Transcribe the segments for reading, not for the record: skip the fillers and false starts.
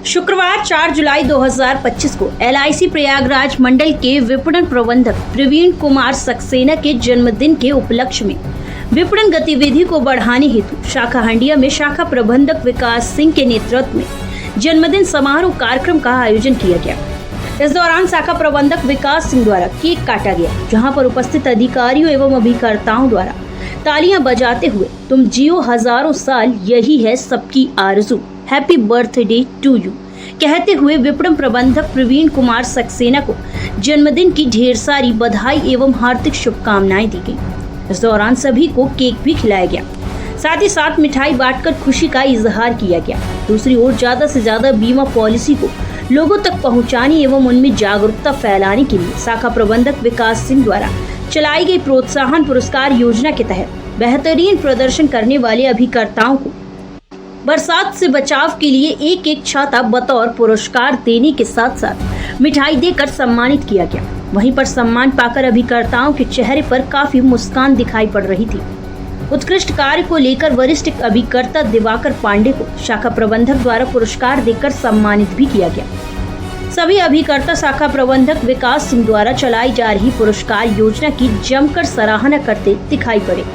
शुक्रवार 4 जुलाई 2025 को LIC प्रयागराज मंडल के विपणन प्रबंधक प्रवीण कुमार सक्सेना के जन्मदिन के उपलक्ष्य में विपणन गतिविधि को बढ़ाने हेतु शाखा हंडिया में शाखा प्रबंधक विकास सिंह के नेतृत्व में जन्मदिन समारोह कार्यक्रम का आयोजन किया गया। इस दौरान शाखा प्रबंधक विकास सिंह द्वारा केक काटा गया, जहां पर उपस्थित अधिकारियों एवं अभिकर्ताओं द्वारा तालियां बजाते हुए तुम जियो हजारों साल, यही है सबकी आरज़ू, हैप्पी बर्थडे टू यू कहते हुए विपणन प्रबंधक प्रवीण कुमार सक्सेना को जन्मदिन की ढेर सारी बधाई एवं हार्दिक शुभकामनाएं दी गई। इस दौरान सभी को केक भी खिलाया गया, साथ ही साथ मिठाई बांटकर खुशी का इजहार किया गया। दूसरी ओर ज्यादा से ज्यादा बीमा पॉलिसी को लोगों तक पहुंचाने एवं उनमें जागरूकता फैलाने के लिए शाखा प्रबंधक विकास सिंह द्वारा चलाई गई प्रोत्साहन पुरस्कार योजना के तहत बेहतरीन प्रदर्शन करने वाले अभिकर्ताओं को बरसात से बचाव के लिए एक एक छाता बतौर पुरस्कार देने के साथ साथ मिठाई देकर सम्मानित किया गया। वहीं पर सम्मान पाकर अभिकर्ताओं के चेहरे पर काफी मुस्कान दिखाई पड़ रही थी। उत्कृष्ट कार्य को लेकर वरिष्ठ अभिकर्ता दिवाकर पांडे को शाखा प्रबंधक द्वारा पुरस्कार देकर सम्मानित भी किया गया। सभी अभिकर्ता शाखा प्रबंधक विकास सिंह द्वारा चलाई जा रही पुरस्कार योजना की जमकर सराहना करते दिखाई पड़े।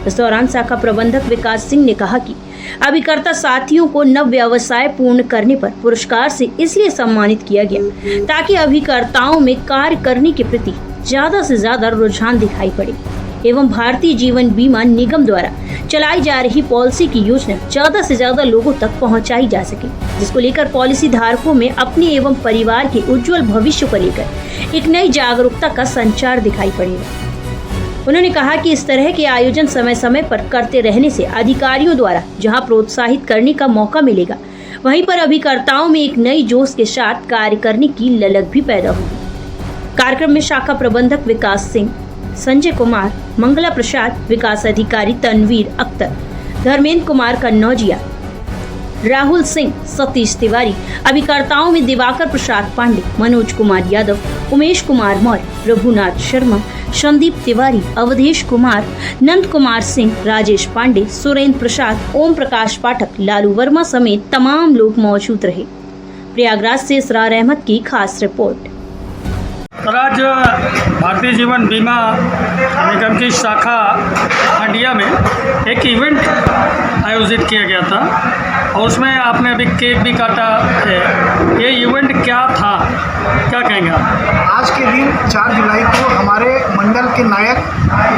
इस दौरान शाखा प्रबंधक विकास सिंह ने कहा कि अभिकर्ता साथियों को नव व्यवसाय पूर्ण करने पर पुरस्कार से इसलिए सम्मानित किया गया ताकि अभिकर्ताओं में कार्य करने के प्रति ज्यादा से ज्यादा रुझान दिखाई पड़े एवं भारतीय जीवन बीमा निगम द्वारा चलाई जा रही पॉलिसी की योजना ज्यादा से ज्यादा लोगों तक पहुंचाई जा सके, जिसको लेकर पॉलिसी धारकों में अपने एवं परिवार के उज्जवल भविष्य को लेकर एक नई जागरूकता का संचार दिखाई पड़ेगा। उन्होंने कहा कि इस तरह के आयोजन समय समय पर करते रहने से अधिकारियों द्वारा जहां प्रोत्साहित करने का मौका मिलेगा, वहीं पर अभिकर्ताओं में एक नई जोश के साथ कार्य करने की ललक भी पैदा होगी। कार्यक्रम में शाखा प्रबंधक विकास सिंह, संजय कुमार, मंगला प्रसाद, विकास अधिकारी तनवीर अख्तर, धर्मेंद्र कुमार कन्नौजिया, राहुल सिंह, सतीश तिवारी, अभिकर्ताओं में दिवाकर प्रसाद पांडे, मनोज कुमार यादव, उमेश कुमार मौर्य, रघुनाथ शर्मा, संदीप तिवारी, अवधेश कुमार, नंद कुमार सिंह, राजेश पांडे, सुरेंद्र प्रसाद, ओम प्रकाश पाठक, लालू वर्मा समेत तमाम लोग मौजूद रहे। प्रयागराज से इसरार अहमद की खास रिपोर्ट। आज भारतीय जीवन बीमा निगम की शाखा हंडिया में एक इवेंट आयोजित किया गया था और उसमें आपने अभी केक भी काटा है। ये इवेंट क्या था, क्या कहेंगे आप? आज के दिन 4 जुलाई को हमारे मंडल के नायक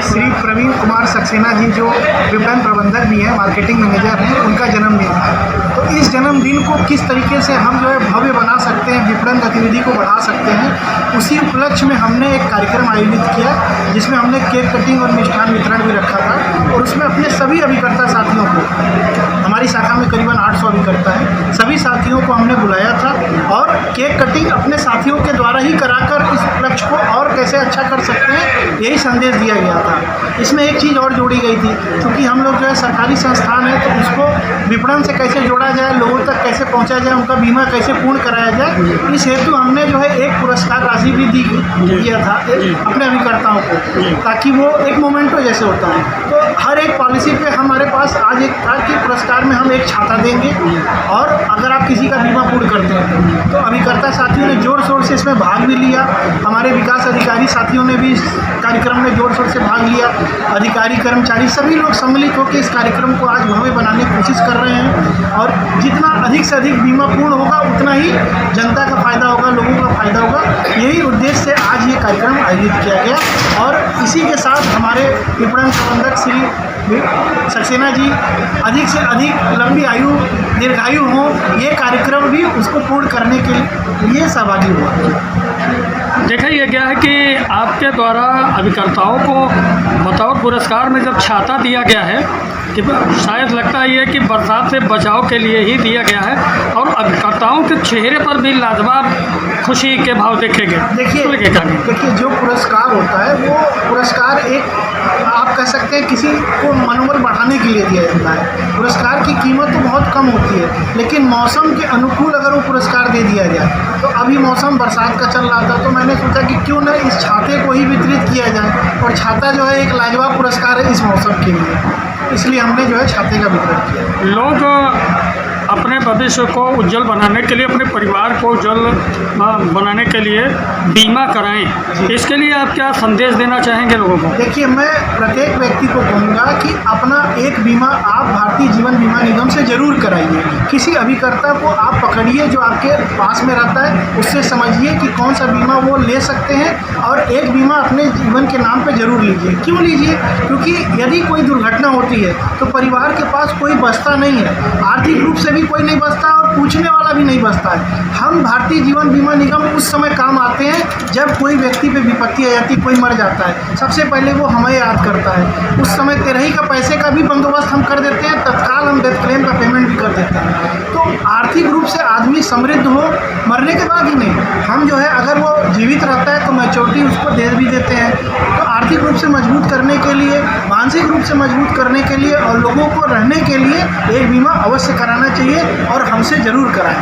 श्री प्रवीण कुमार सक्सेना जी, जो विपणन प्रबंधक भी हैं, मार्केटिंग मैनेजर हैं, उनका जन्मदिन था। तो इस जन्मदिन को किस तरीके से हम जो है भव्य बना सकते हैं, विपणन गतिविधि को बढ़ा सकते हैं, उसी उपलक्ष्य में हमने एक कार्यक्रम आयोजित किया जिसमें हमने केक कटिंग और मिष्ठान वितरण भी रखा था। और उसमें अपने सभी अभिकर्ता साथियों को, हमारी शाखा में करीबन 800 अभिकर्ता हैं, सभी साथियों को हमने बुलाया था और केक कटिंग अपने साथियों के द्वारा ही कराकर इस उपलक्ष्य को और कैसे अच्छा कर सकते हैं, यही संदेश दिया गया था। इसमें एक चीज़ और जोड़ी गई थी, क्योंकि हम लोग जो है सरकारी संस्थान है, तो उसको विपणन से कैसे जोड़ा जाए, लोगों तक कैसे पहुंचा जाए, उनका बीमा कैसे पूर्ण कराया जाए, इस हेतु हमने जो है एक पुरस्कार राशि भी दिया था अपने अभिकर्ताओं को, ताकि वो एक मोमेंटो जैसे होता है। तो हर एक पॉलिसी पे हमारे पास आज एक था कि पुरस्कार में हम एक छाता देंगे और अगर आप किसी का बीमा पूर्ण करते हैं तो अभिकर्ता साथियों ने जोर शोर से इसमें भाग भी लिया। हमारे विकास अधिकारी साथियों ने भी इस कार्यक्रम में जोर शोर से भाग लिया। अधिकारी, कर्मचारी सभी लोग सम्मिलित होकर इस कार्यक्रम को आज भव्य बनाने की कोशिश कर रहे हैं और जितना अधिक से अधिक बीमा पूर्ण होगा उतना ही जनता का फायदा होगा, लोगों का फायदा होगा। यही उद्देश्य से आज ये कार्यक्रम आयोजित किया गया और इसी के साथ हमारे विपणन प्रबंधक श्री सक्सेना जी अधिक से अधिक लंबी आयु, दीर्घायु हो, ये कार्यक्रम भी उसको पूर्ण करने के लिए सहभागी हुआ। देखा यह गया है कि आपके द्वारा अभिकर्ताओं को बतौर पुरस्कार में जब छाता दिया गया है कि शायद लगता है ये कि बरसात से बचाव के लिए ही दिया गया है और अभिकर्ताओं के चेहरे पर भी लाजवाब खुशी के भाव देखे गए। देखिए जो पुरस्कार होता है वो पुरस्कार एक आप कह सकते हैं किसी को मनोबल बढ़ाने के लिए दिया जाता है। पुरस्कार की कीमत तो बहुत कम होती है, लेकिन मौसम के अनुकूल अगर वो पुरस्कार दे दिया जाए, तो अभी मौसम बरसात का चल रहा था तो मैंने सोचा कि क्यों न इस छाते को ही वितरित किया जाए, और छाता जो है एक लाजवाब पुरस्कार है इस मौसम के लिए, इसलिए हमने जो है छाते का वितरण किया। लोग अपने भविष्य को उज्जवल बनाने के लिए, अपने परिवार को उज्जवल बनाने के लिए बीमा कराएं। इसके लिए आप क्या संदेश देना चाहेंगे लोगों को? देखिए, मैं प्रत्येक व्यक्ति को कहूँगा कि अपना एक बीमा आप भारतीय जीवन बीमा निगम से ज़रूर कराइए। किसी अभिकर्ता को आप पकड़िए जो आपके पास में रहता है, उससे समझिए कि कौन सा बीमा वो ले सकते हैं, और एक बीमा अपने जीवन के नाम पे ज़रूर लीजिए। क्यों लीजिए? क्योंकि यदि कोई दुर्घटना होती है तो परिवार के पास कोई बचता नहीं है, आर्थिक रूप से भी कोई नहीं बचता और पूछने वाला भी नहीं बचता है। हम भारतीय जीवन बीमा निगम उस समय काम आते हैं जब कोई व्यक्ति पे विपत्ति आ जाती, कोई मर जाता है, सबसे पहले वो हमें याद करता है। उस समय तिरही का पैसे का भी बंदोबस्त हम कर देते हैं, तत्काल हम डेथ क्लेम का पेमेंट भी कर देते हैं। तो आर्थिक रूप से आदमी समृद्ध हो, मरने के बाद ही नहीं, हम जो है अगर वो जीवित रहता है तो मैच्योरिटी उसको दे भी देते हैं। तो आर्थिक रूप से मजबूत करने के लिए, मानसिक रूप से मजबूत करने के लिए और लोगों को रहने के लिए एक बीमा अवश्य कराना चाहिए और हमसे ज़रूर कराएं।